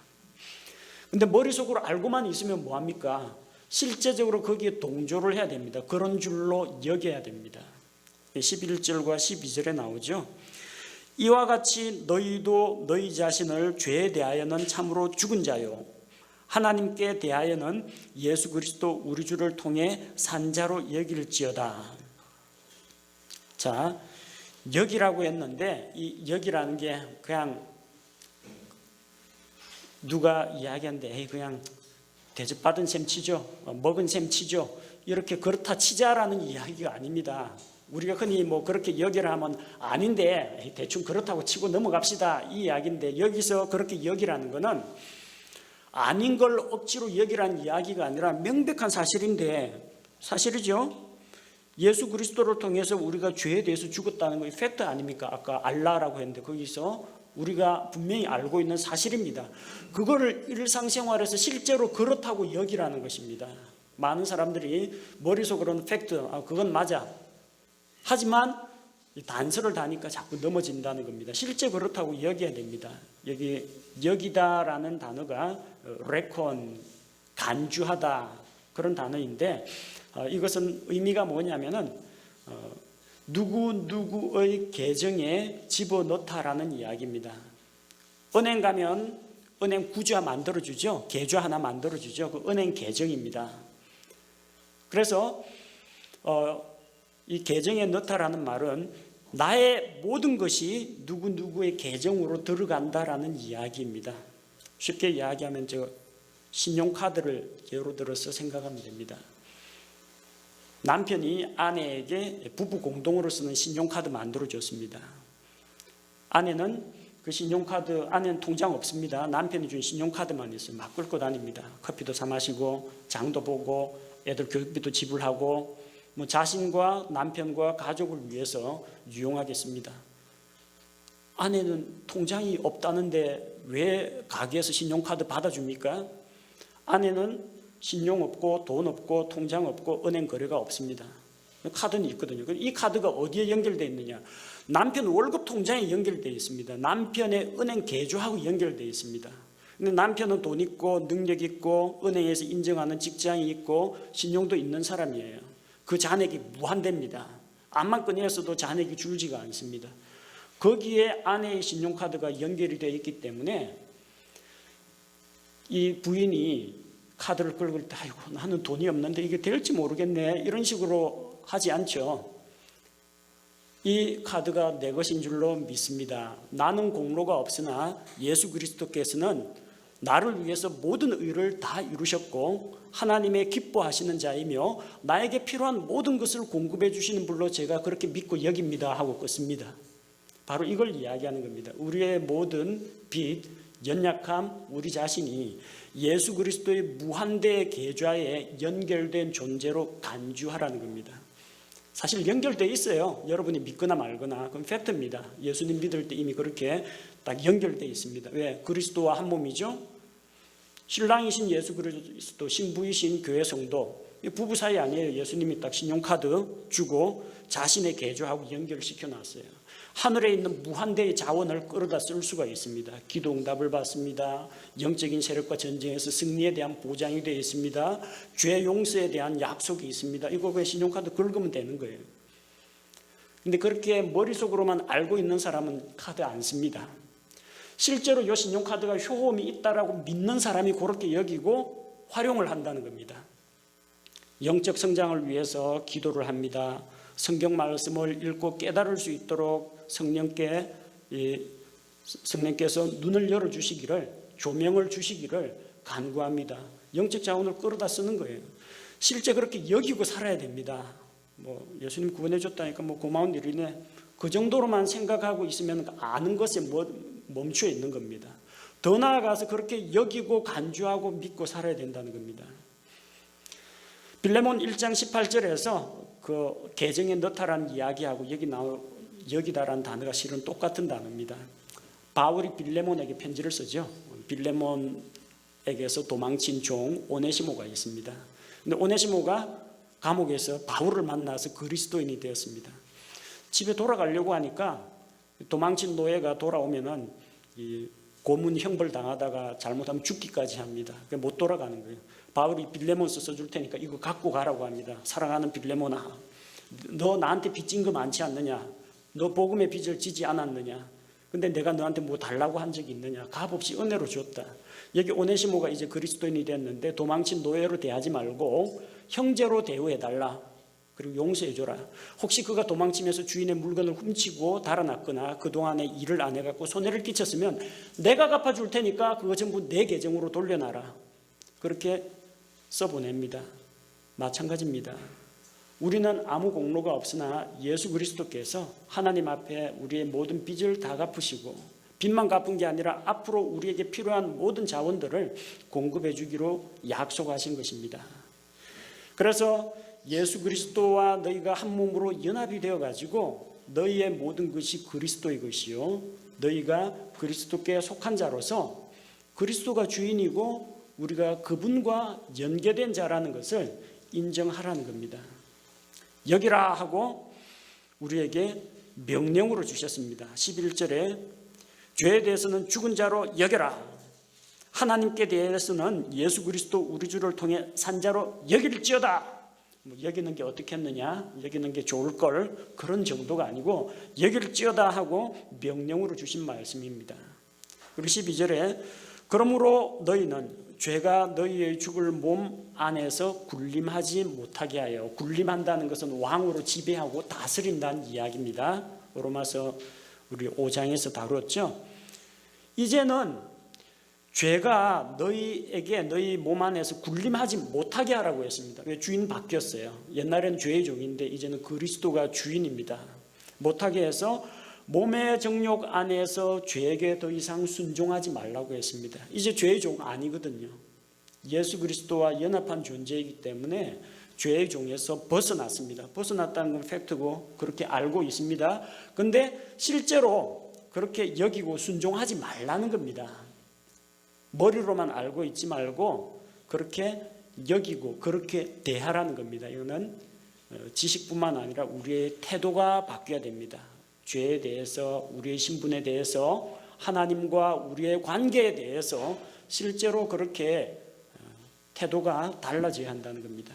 근데 머릿속으로 알고만 있으면 뭐합니까? 실제적으로 거기에 동조를 해야 됩니다. 그런 줄로 여겨야 됩니다. 11절과 12절에 나오죠. 이와 같이 너희도 너희 자신을 죄에 대하여는 참으로 죽은 자요 하나님께 대하여는 예수 그리스도 우리 주를 통해 산 자로 여길지어다. 자, 여기라고 했는데 이 여기라는 게 그냥 누가 이야기하는데 에이 그냥 대접받은 셈 치죠, 먹은 셈 치죠, 이렇게 그렇다 치자라는 이야기가 아닙니다. 우리가 흔히 뭐 그렇게 여기라 하면 아닌데 대충 그렇다고 치고 넘어갑시다 이 이야기인데, 여기서 그렇게 여기라는 거는 아닌 걸 억지로 여기라는 이야기가 아니라 명백한 사실인데, 사실이죠. 예수 그리스도를 통해서 우리가 죄에 대해서 죽었다는 거 팩트 아닙니까? 아까 알라라고 했는데 거기서 우리가 분명히 알고 있는 사실입니다. 그거를 일상생활에서 실제로 그렇다고 여기라는 것입니다. 많은 사람들이 머릿속으로는 팩트, 그건 맞아. 하지만 단서를 다니까 자꾸 넘어진다는 겁니다. 실제 그렇다고 여겨야 됩니다. 여기 여기다라는 단어가 레콘, 간주하다 그런 단어인데 이것은 의미가 뭐냐면은 누구의 계정에 집어넣다라는 이야기입니다. 은행 가면 은행 구좌 만들어주죠. 계좌 하나 만들어주죠. 그 은행 계정입니다. 그래서 이 계정에 넣다라는 말은 나의 모든 것이 누구누구의 계정으로 들어간다라는 이야기입니다. 쉽게 이야기하면 저 신용카드를 예로 들어서 생각하면 됩니다. 남편이 아내에게 부부 공동으로 쓰는 신용카드 만들어줬습니다. 아내는 그 신용카드, 아내는 통장 없습니다. 남편이 준 신용카드만 있어요. 막 끌고 다닙니다. 커피도 사 마시고 장도 보고 애들 교육비도 지불하고 뭐 자신과 남편과 가족을 위해서 유용하겠습니다. 아내는 통장이 없다는데 왜 가게에서 신용카드 받아줍니까? 아내는 신용 없고 돈 없고 통장 없고 은행 거래가 없습니다. 카드는 있거든요. 이 카드가 어디에 연결되어 있느냐? 남편 월급 통장에 연결되어 있습니다. 남편의 은행 계좌하고 연결되어 있습니다. 근데 남편은 돈 있고 능력 있고 은행에서 인정하는 직장이 있고 신용도 있는 사람이에요. 그 잔액이 무한대입니다. 암만 꺼내서도 잔액이 줄지가 않습니다. 거기에 아내의 신용카드가 연결이 되어 있기 때문에 이 부인이 카드를 끌고 있다. 아이고 나는 돈이 없는데 이게 될지 모르겠네. 이런 식으로 하지 않죠. 이 카드가 내 것인 줄로 믿습니다. 나는 공로가 없으나 예수 그리스도께서는 나를 위해서 모든 의를 다 이루셨고 하나님의 기뻐하시는 자이며 나에게 필요한 모든 것을 공급해 주시는 분로 제가 그렇게 믿고 여깁니다 하고 끊습니다. 바로 이걸 이야기하는 겁니다. 우리의 모든 빚, 연약함, 우리 자신이 예수 그리스도의 무한대 계좌에 연결된 존재로 간주하라는 겁니다. 사실 연결되어 있어요. 여러분이 믿거나 말거나. 그건 팩트입니다. 예수님 믿을 때 이미 그렇게 딱 연결되어 있습니다. 왜? 그리스도와 한 몸이죠. 신랑이신 예수 그리스도, 신부이신 교회 성도, 부부 사이 아니에요. 예수님이 딱 신용카드 주고 자신의 계좌하고 연결시켜 놨어요. 하늘에 있는 무한대의 자원을 끌어다 쓸 수가 있습니다. 기도 응답을 받습니다. 영적인 세력과 전쟁에서 승리에 대한 보장이 되어 있습니다. 죄 용서에 대한 약속이 있습니다. 이거 그냥 신용카드 긁으면 되는 거예요. 근데 그렇게 머릿속으로만 알고 있는 사람은 카드 안 씁니다. 실제로 이 신용카드가 효험이 있다라고 믿는 사람이 그렇게 여기고 활용을 한다는 겁니다. 영적 성장을 위해서 기도를 합니다. 성경 말씀을 읽고 깨달을 수 있도록 성령께서 눈을 열어주시기를, 조명을 주시기를 간구합니다. 영적 자원을 끌어다 쓰는 거예요. 실제 그렇게 여기고 살아야 됩니다. 예수님 구원해 줬다니까 고마운 일이네. 그 정도로만 생각하고 있으면 아는 것에 멈춰 있는 겁니다. 더 나아가서 그렇게 여기고 간주하고 믿고 살아야 된다는 겁니다. 빌레몬 1장 18절에서 그 계정에 넣다라는 이야기하고 여기다라는 단어가 실은 똑같은 단어입니다. 바울이 빌레몬에게 편지를 쓰죠. 빌레몬에게서 도망친 종 오네시모가 있습니다. 근데 오네시모가 감옥에서 바울을 만나서 그리스도인이 되었습니다. 집에 돌아가려고 하니까 도망친 노예가 돌아오면은 고문 형벌 당하다가 잘못하면 죽기까지 합니다. 못 돌아가는 거예요. 바울이 빌레몬서 써줄 테니까 이거 갖고 가라고 합니다. 사랑하는 빌레몬아, 너 나한테 빚진 거 많지 않느냐? 너 복음의 빚을 지지 않았느냐? 근데 내가 너한테 뭐 달라고 한 적이 있느냐? 값없이 은혜로 줬다. 여기 오네시모가 이제 그리스도인이 됐는데 도망친 노예로 대하지 말고 형제로 대우해달라. 그리고 용서해줘라. 혹시 그가 도망치면서 주인의 물건을 훔치고 달아났거나 그동안에 일을 안 해갖고 손해를 끼쳤으면 내가 갚아줄 테니까 그거 전부 내 계정으로 돌려놔라. 그렇게 써보냅니다. 마찬가지입니다. 우리는 아무 공로가 없으나 예수 그리스도께서 하나님 앞에 우리의 모든 빚을 다 갚으시고 빚만 갚은 게 아니라 앞으로 우리에게 필요한 모든 자원들을 공급해 주기로 약속하신 것입니다. 그래서 예수 그리스도와 너희가 한 몸으로 연합이 되어가지고 너희의 모든 것이 그리스도의 것이요 너희가 그리스도께 속한 자로서 그리스도가 주인이고 우리가 그분과 연계된 자라는 것을 인정하라는 겁니다. 여기라 하고 우리에게 명령으로 주셨습니다. 11절에 죄에 대해서는 죽은 자로 여겨라. 하나님께 대해서는 예수 그리스도 우리 주를 통해 산 자로 여길지어다. 여기는 게 어떻게 했느냐, 여기는 게 좋을 걸, 그런 정도가 아니고 여길지어다 하고 명령으로 주신 말씀입니다. 그리고 12절에 그러므로 너희는 죄가 너희의 죽을 몸 안에서 군림하지 못하게 하여, 군림한다는 것은 왕으로 지배하고 다스린다는 이야기입니다. 로마서 우리 5장에서 다루었죠. 이제는 죄가 너희에게 너희 몸 안에서 군림하지 못하게 하라고 했습니다. 왜? 주인 바뀌었어요. 옛날에는 죄의 종인데 이제는 그리스도가 주인입니다. 못하게 해서 몸의 정욕 안에서 죄에게 더 이상 순종하지 말라고 했습니다. 이제 죄의 종 아니거든요. 예수 그리스도와 연합한 존재이기 때문에 죄의 종에서 벗어났습니다. 벗어났다는 건 팩트고 그렇게 알고 있습니다. 그런데 실제로 그렇게 여기고 순종하지 말라는 겁니다. 머리로만 알고 있지 말고 그렇게 여기고 그렇게 대하라는 겁니다. 이거는 지식뿐만 아니라 우리의 태도가 바뀌어야 됩니다. 죄에 대해서, 우리의 신분에 대해서, 하나님과 우리의 관계에 대해서 실제로 그렇게 태도가 달라져야 한다는 겁니다.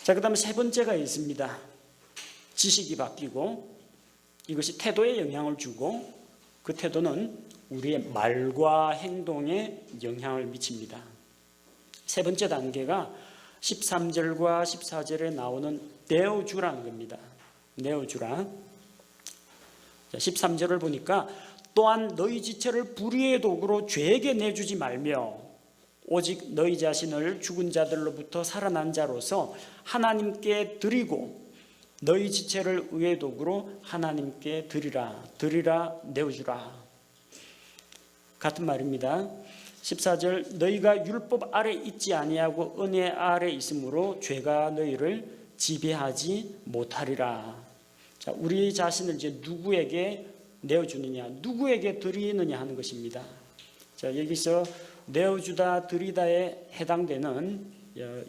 자, 그 다음에 세 번째가 있습니다. 지식이 바뀌고 이것이 태도에 영향을 주고 그 태도는 우리의 말과 행동에 영향을 미칩니다. 세 번째 단계가 13절과 14절에 나오는 내어주라는 겁니다. 내어주라. 13절을 보니까 또한 너희 지체를 불의의 도구로 죄에게 내주지 말며 오직 너희 자신을 죽은 자들로부터 살아난 자로서 하나님께 드리고 너희 지체를 의의 도구로 하나님께 드리라 내어주라. 같은 말입니다. 14절 너희가 율법 아래 있지 아니하고 은혜 아래 있으므로 죄가 너희를 지배하지 못하리라. 자, 우리 자신을 이제 누구에게 내어주느냐, 누구에게 드리느냐 하는 것입니다. 자, 여기서 내어주다 드리다에 해당되는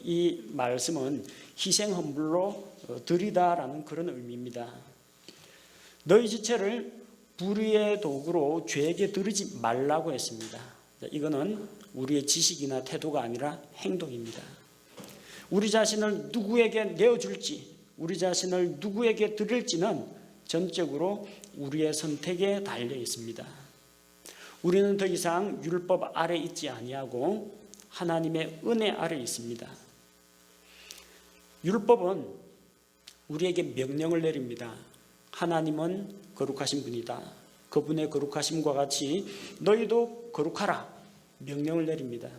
이 말씀은 희생 헌물로 드리다라는 그런 의미입니다. 너희 지체를 불의의 도구로 죄에게 드리지 말라고 했습니다. 자, 이거는 우리의 지식이나 태도가 아니라 행동입니다. 우리 자신을 누구에게 내어줄지, 우리 자신을 누구에게 드릴지는 전적으로 우리의 선택에 달려 있습니다. 우리는 더 이상 율법 아래 있지 아니하고 하나님의 은혜 아래 있습니다. 율법은 우리에게 명령을 내립니다. 하나님은 거룩하신 분이다. 그분의 거룩하심과 같이 너희도 거룩하라. 명령을 내립니다.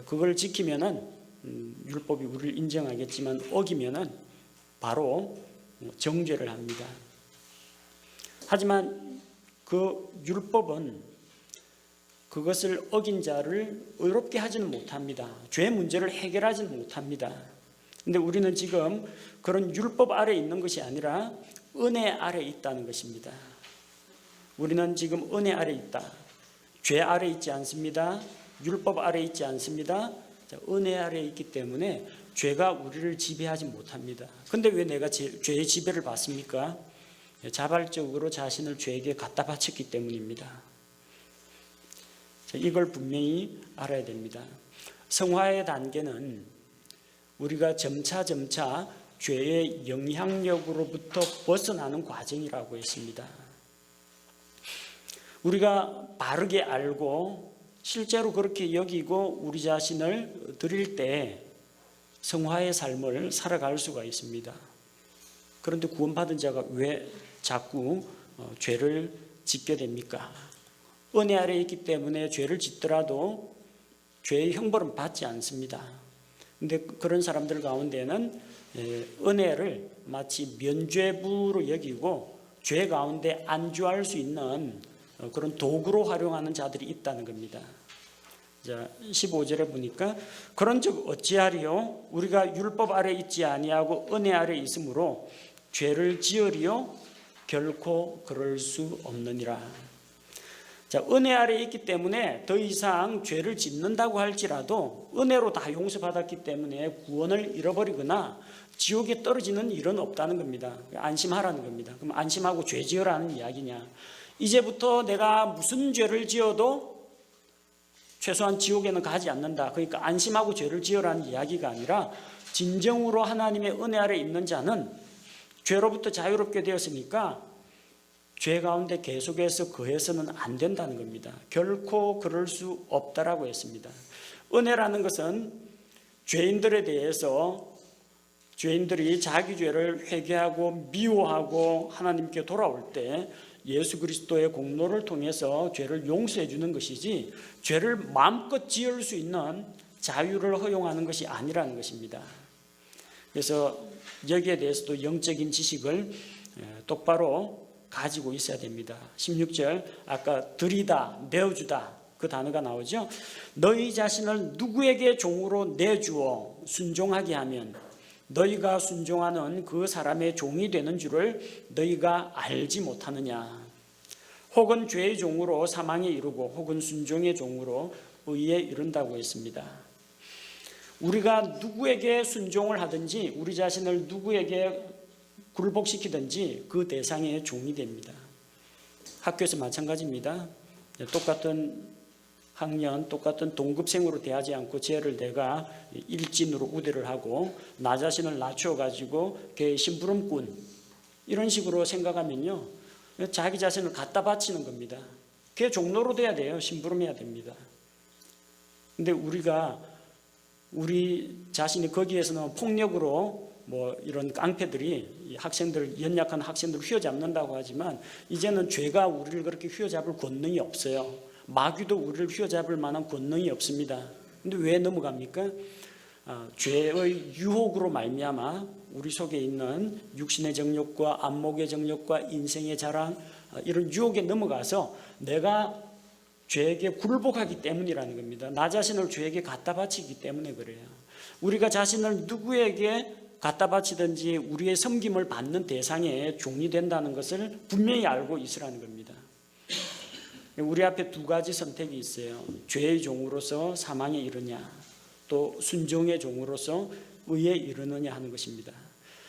그걸 지키면은 율법이 우리를 인정하겠지만 어기면은 바로 정죄를 합니다. 하지만 그 율법은 그것을 어긴 자를 의롭게 하지는 못합니다. 죄 문제를 해결하지는 못합니다. 근데 우리는 지금 그런 율법 아래 있는 것이 아니라 은혜 아래 있다는 것입니다. 우리는 지금 은혜 아래 있다. 죄 아래 있지 않습니다. 율법 아래 있지 않습니다. 은혜 아래 있기 때문에 죄가 우리를 지배하지 못합니다. 근데 왜 내가 죄의 지배를 받습니까? 자발적으로 자신을 죄에게 갖다 바쳤기 때문입니다. 이걸 분명히 알아야 됩니다. 성화의 단계는 우리가 점차 죄의 영향력으로부터 벗어나는 과정이라고 했습니다. 우리가 바르게 알고 실제로 그렇게 여기고 우리 자신을 드릴 때 성화의 삶을 살아갈 수가 있습니다. 그런데 구원받은 자가 왜 자꾸 죄를 짓게 됩니까? 은혜 아래 있기 때문에 죄를 짓더라도 죄의 형벌은 받지 않습니다. 그런데 그런 사람들 가운데는 은혜를 마치 면죄부로 여기고 죄 가운데 안주할 수 있는 그런 도구로 활용하는 자들이 있다는 겁니다. 자, 15절에 보니까 그런즉 어찌하리요? 우리가 율법 아래 있지 아니하고 은혜 아래 있으므로 죄를 지으리요? 결코 그럴 수 없느니라. 자, 은혜 아래 있기 때문에 더 이상 죄를 짓는다고 할지라도 은혜로 다 용서받았기 때문에 구원을 잃어버리거나 지옥에 떨어지는 일은 없다는 겁니다. 안심하라는 겁니다. 그럼 안심하고 죄 지으라는 이야기냐? 이제부터 내가 무슨 죄를 지어도 최소한 지옥에는 가지 않는다. 그러니까 안심하고 죄를 지으라는 이야기가 아니라 진정으로 하나님의 은혜 아래 있는 자는 죄로부터 자유롭게 되었으니까 죄 가운데 계속해서 거해서는 안 된다는 겁니다. 결코 그럴 수 없다라고 했습니다. 은혜라는 것은 죄인들에 대해서 죄인들이 자기 죄를 회개하고 미워하고 하나님께 돌아올 때 예수 그리스도의 공로를 통해서 죄를 용서해 주는 것이지 죄를 마음껏 지을 수 있는 자유를 허용하는 것이 아니라는 것입니다. 그래서 여기에 대해서도 영적인 지식을 똑바로 가지고 있어야 됩니다. 16절 아까 드리다, 내어주다 그 단어가 나오죠. 너희 자신을 누구에게 종으로 내주어 순종하게 하면 너희가 순종하는 그 사람의 종이 되는 줄을 너희가 알지 못하느냐. 혹은 죄의 종으로 사망에 이르고 혹은 순종의 종으로 의에 이른다고 했습니다. 우리가 누구에게 순종을 하든지 우리 자신을 누구에게 굴복시키든지 그 대상의 종이 됩니다. 학교에서 마찬가지입니다. 똑같은 학년, 똑같은 동급생으로 대하지 않고 쟤를 내가 일진으로 우대를 하고 나 자신을 낮춰가지고 걔 심부름꾼 이런 식으로 생각하면요 자기 자신을 갖다 바치는 겁니다. 걔 종로로 돼야 돼요. 심부름해야 됩니다. 근데 우리가 우리 자신이 거기에서는 폭력으로 뭐 이런 깡패들이 학생들, 연약한 학생들을 휘어잡는다고 하지만 이제는 죄가 우리를 그렇게 휘어잡을 권능이 없어요. 마귀도 우리를 휘어잡을 만한 권능이 없습니다. 근데 왜 넘어갑니까? 죄의 유혹으로 말미암아 우리 속에 있는 육신의 정욕과 안목의 정욕과 인생의 자랑, 이런 유혹에 넘어가서 내가 죄에게 굴복하기 때문이라는 겁니다. 나 자신을 죄에게 갖다 바치기 때문에 그래요. 우리가 자신을 누구에게 갖다 바치든지 우리의 섬김을 받는 대상의 종이 된다는 것을 분명히 알고 있으라는 겁니다. 우리 앞에 두 가지 선택이 있어요. 죄의 종으로서 사망에 이르냐, 또 순종의 종으로서 의에 이르느냐 하는 것입니다.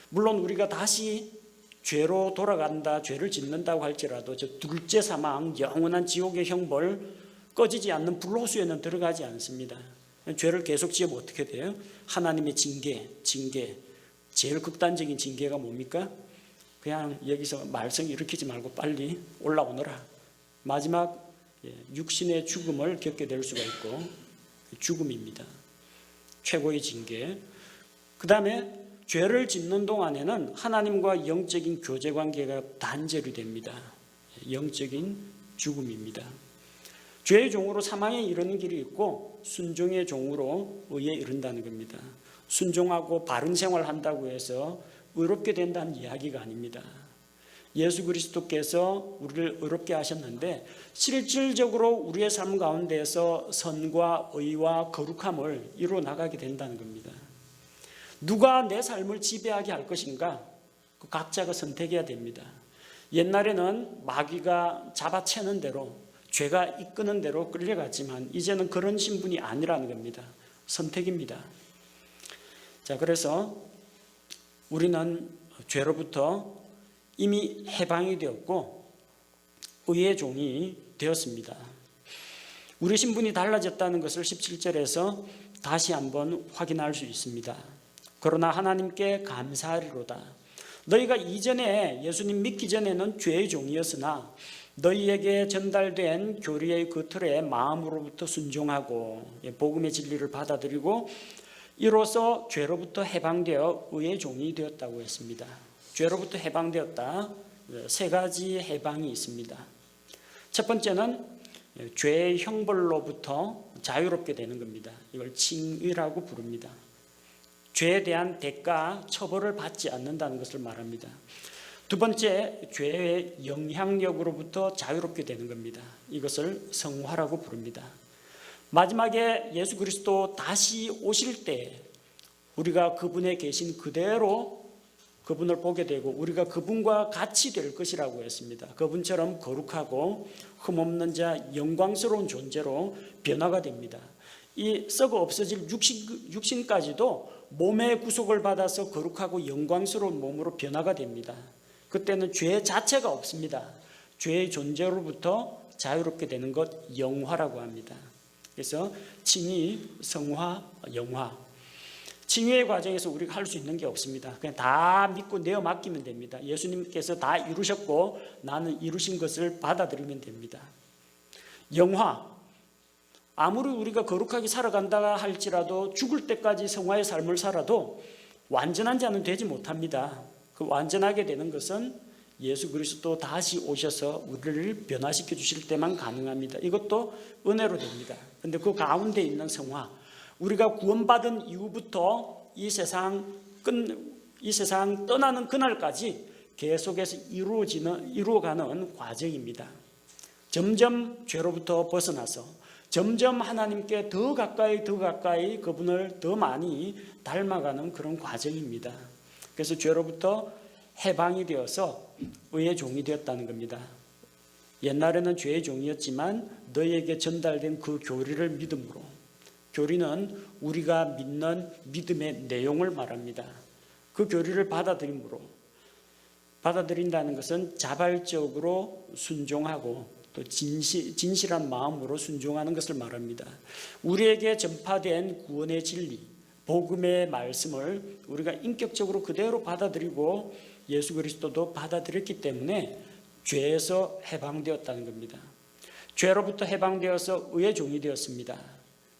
물론 우리가 다시 죄로 돌아간다, 죄를 짓는다고 할지라도 저 둘째 사망, 영원한 지옥의 형벌, 꺼지지 않는 불호수에는 들어가지 않습니다. 죄를 계속 지으면 어떻게 돼요? 하나님의 징계. 제일 극단적인 징계가 뭡니까? 그냥 여기서 말썽 일으키지 말고 빨리 올라오너라. 마지막 육신의 죽음을 겪게 될 수가 있고, 죽음입니다. 최고의 징계. 그 다음에 죄를 짓는 동안에는 하나님과 영적인 교제 관계가 단절이 됩니다. 영적인 죽음입니다. 죄의 종으로 사망에 이르는 길이 있고 순종의 종으로 의에 이른다는 겁니다. 순종하고 바른 생활한다고 해서 의롭게 된다는 이야기가 아닙니다. 예수 그리스도께서 우리를 의롭게 하셨는데 실질적으로 우리의 삶 가운데에서 선과 의와 거룩함을 이루어 나가게 된다는 겁니다. 누가 내 삶을 지배하게 할 것인가? 각자가 선택해야 됩니다. 옛날에는 마귀가 잡아채는 대로, 죄가 이끄는 대로 끌려갔지만 이제는 그런 신분이 아니라는 겁니다. 선택입니다. 자, 그래서 우리는 죄로부터 이미 해방이 되었고 의의 종이 되었습니다. 우리 신분이 달라졌다는 것을 17절에서 다시 한번 확인할 수 있습니다. 그러나 하나님께 감사하리로다. 너희가 이전에 예수님 믿기 전에는 죄의 종이었으나 너희에게 전달된 교리의 그 틀에 마음으로부터 순종하고 복음의 진리를 받아들이고 이로써 죄로부터 해방되어 의의 종이 되었다고 했습니다. 죄로부터 해방되었다. 세 가지 해방이 있습니다. 첫 번째는 죄의 형벌로부터 자유롭게 되는 겁니다. 이걸 칭의라고 부릅니다. 죄에 대한 대가, 처벌을 받지 않는다는 것을 말합니다. 두 번째, 죄의 영향력으로부터 자유롭게 되는 겁니다. 이것을 성화라고 부릅니다. 마지막에 예수 그리스도 다시 오실 때 우리가 그분에 계신 그대로 그분을 보게 되고 우리가 그분과 같이 될 것이라고 했습니다. 그분처럼 거룩하고 흠없는 자, 영광스러운 존재로 변화가 됩니다. 이 썩어 없어질 육신까지도 몸의 구속을 받아서 거룩하고 영광스러운 몸으로 변화가 됩니다. 그때는 죄 자체가 없습니다. 죄의 존재로부터 자유롭게 되는 것, 영화라고 합니다. 그래서 칭의, 성화, 영화. 칭의의 과정에서 우리가 할 수 있는 게 없습니다. 그냥 다 믿고 내어 맡기면 됩니다. 예수님께서 다 이루셨고 나는 이루신 것을 받아들이면 됩니다. 영화. 아무리 우리가 거룩하게 살아간다 할지라도 죽을 때까지 성화의 삶을 살아도 완전한 자는 되지 못합니다. 그 완전하게 되는 것은 예수 그리스도 다시 오셔서 우리를 변화시켜 주실 때만 가능합니다. 이것도 은혜로 됩니다. 그런데 그 가운데 있는 성화, 우리가 구원받은 이후부터 이 세상 떠나는 그날까지 계속해서 이루어가는 과정입니다. 점점 죄로부터 벗어나서 점점 하나님께 더 가까이 그분을 더 많이 닮아가는 그런 과정입니다. 그래서 죄로부터 해방이 되어서 의의 종이 되었다는 겁니다. 옛날에는 죄의 종이었지만 너희에게 전달된 그 교리를 믿음으로, 교리는 우리가 믿는 믿음의 내용을 말합니다. 그 교리를 받아들인다는 것은 자발적으로 순종하고 또 진실한 마음으로 순종하는 것을 말합니다. 우리에게 전파된 구원의 진리, 복음의 말씀을 우리가 인격적으로 그대로 받아들이고 예수 그리스도도 받아들였기 때문에 죄에서 해방되었다는 겁니다. 죄로부터 해방되어서 의의 종이 되었습니다.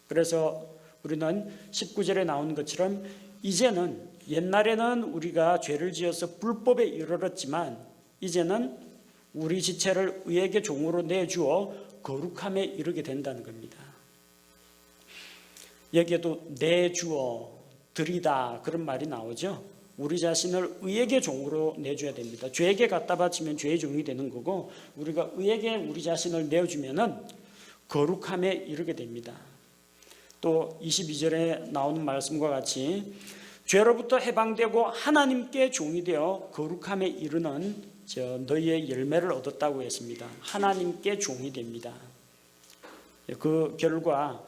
그래서 우리는 19절에 나오는 것처럼 이제는, 옛날에는 우리가 죄를 지어서 불법에 이르렀지만 이제는 우리 지체를 의에게 종으로 내주어 거룩함에 이르게 된다는 겁니다. 여기에도 내주어, 드리다 그런 말이 나오죠. 우리 자신을 의에게 종으로 내줘야 됩니다. 죄에게 갖다 바치면 죄의 종이 되는 거고, 우리가 의에게 우리 자신을 내어주면은 거룩함에 이르게 됩니다. 또 22절에 나오는 말씀과 같이 죄로부터 해방되고 하나님께 종이 되어 거룩함에 이르는 너희의 열매를 얻었다고 했습니다. 하나님께 종이 됩니다. 그 결과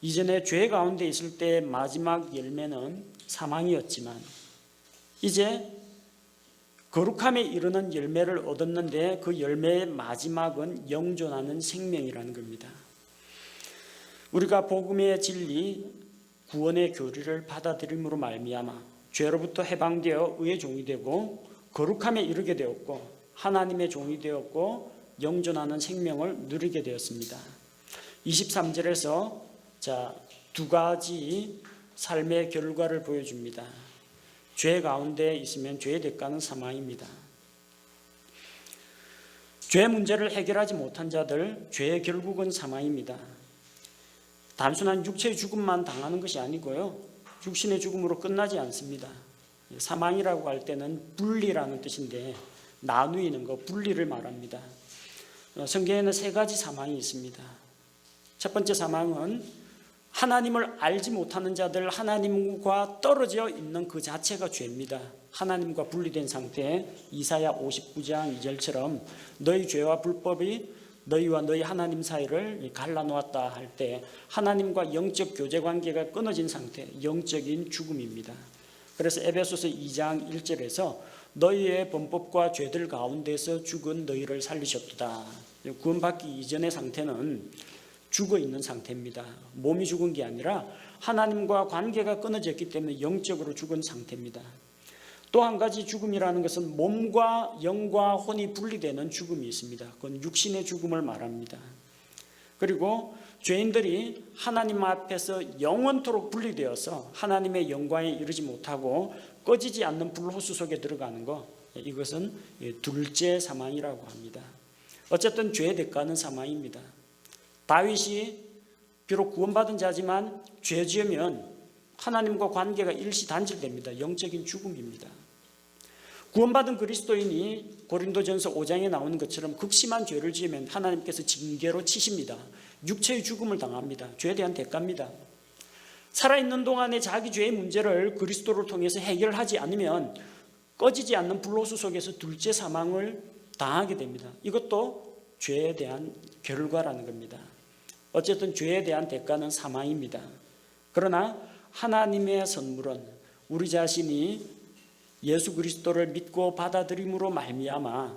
이전에 죄 가운데 있을 때 마지막 열매는 사망이었지만 이제 거룩함에 이르는 열매를 얻었는데 그 열매의 마지막은 영존하는 생명이라는 겁니다. 우리가 복음의 진리, 구원의 교리를 받아들임으로 말미암아 죄로부터 해방되어 의의 종이 되고 거룩함에 이르게 되었고 하나님의 종이 되었고 영존하는 생명을 누리게 되었습니다. 23절에서 두 가지 삶의 결과를 보여줍니다. 죄 가운데 있으면 죄의 대가는 사망입니다. 죄 문제를 해결하지 못한 자들, 죄의 결국은 사망입니다. 단순한 육체의 죽음만 당하는 것이 아니고요, 육신의 죽음으로 끝나지 않습니다. 사망이라고 할 때는 분리라는 뜻인데 나누이는 것, 분리를 말합니다. 성경에는 세 가지 사망이 있습니다. 첫 번째 사망은 하나님을 알지 못하는 자들, 하나님과 떨어져 있는 그 자체가 죄입니다. 하나님과 분리된 상태, 이사야 59장 2절처럼 너희 죄와 불법이 너희와 너희 하나님 사이를 갈라놓았다 할 때 하나님과 영적 교제 관계가 끊어진 상태, 영적인 죽음입니다. 그래서 에베소서 2장 1절에서 너희의 범법과 죄들 가운데서 죽은 너희를 살리셨도다. 구원받기 이전의 상태는 죽어 있는 상태입니다. 몸이 죽은 게 아니라 하나님과 관계가 끊어졌기 때문에 영적으로 죽은 상태입니다. 또 한 가지 죽음이라는 것은 몸과 영과 혼이 분리되는 죽음이 있습니다. 그건 육신의 죽음을 말합니다. 그리고 죄인들이 하나님 앞에서 영원토록 분리되어서 하나님의 영광에 이르지 못하고 꺼지지 않는 불호수 속에 들어가는 것, 이것은 둘째 사망이라고 합니다. 어쨌든 죄의 대가는 사망입니다. 다윗이 비록 구원받은 자지만 죄 지으면 하나님과 관계가 일시 단절됩니다. 영적인 죽음입니다. 구원받은 그리스도인이 고린도전서 5장에 나오는 것처럼 극심한 죄를 지으면 하나님께서 징계로 치십니다. 육체의 죽음을 당합니다. 죄에 대한 대가입니다. 살아있는 동안에 자기 죄의 문제를 그리스도를 통해서 해결하지 않으면 꺼지지 않는 불호수 속에서 둘째 사망을 당하게 됩니다. 이것도 죄에 대한 결과라는 겁니다. 어쨌든 죄에 대한 대가는 사망입니다. 그러나 하나님의 선물은 우리 자신이 예수 그리스도를 믿고 받아들임으로 말미암아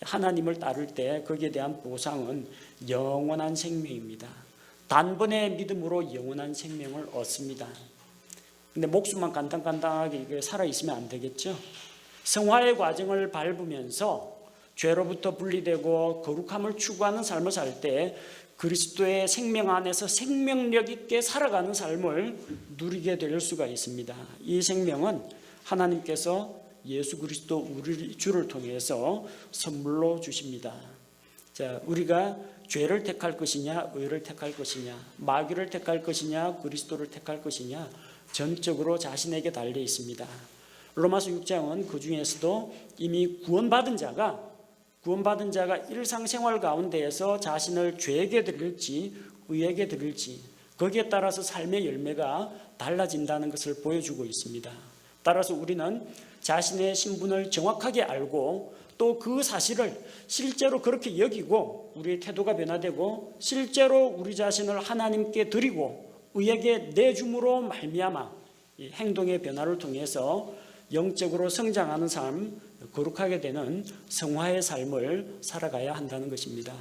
하나님을 따를 때 거기에 대한 보상은 영원한 생명입니다. 단번에 믿음으로 영원한 생명을 얻습니다. 근데 목숨만 간당간당하게 살아있으면 안 되겠죠. 성화의 과정을 밟으면서 죄로부터 분리되고 거룩함을 추구하는 삶을 살 때 그리스도의 생명 안에서 생명력 있게 살아가는 삶을 누리게 될 수가 있습니다. 이 생명은 하나님께서 예수 그리스도 우리 주를 통해서 선물로 주십니다. 우리가 죄를 택할 것이냐, 의를 택할 것이냐, 마귀를 택할 것이냐, 그리스도를 택할 것이냐, 전적으로 자신에게 달려 있습니다. 로마서 6장은 그 중에서도 이미 구원받은 자가 일상생활 가운데에서 자신을 죄에게 드릴지 의에게 드릴지 거기에 따라서 삶의 열매가 달라진다는 것을 보여주고 있습니다. 따라서 우리는 자신의 신분을 정확하게 알고 또 그 사실을 실제로 그렇게 여기고 우리의 태도가 변화되고 실제로 우리 자신을 하나님께 드리고 의에게 내줌으로 말미암아 행동의 변화를 통해서 영적으로 성장하는 삶, 거룩하게 되는 성화의 삶을 살아가야 한다는 것입니다.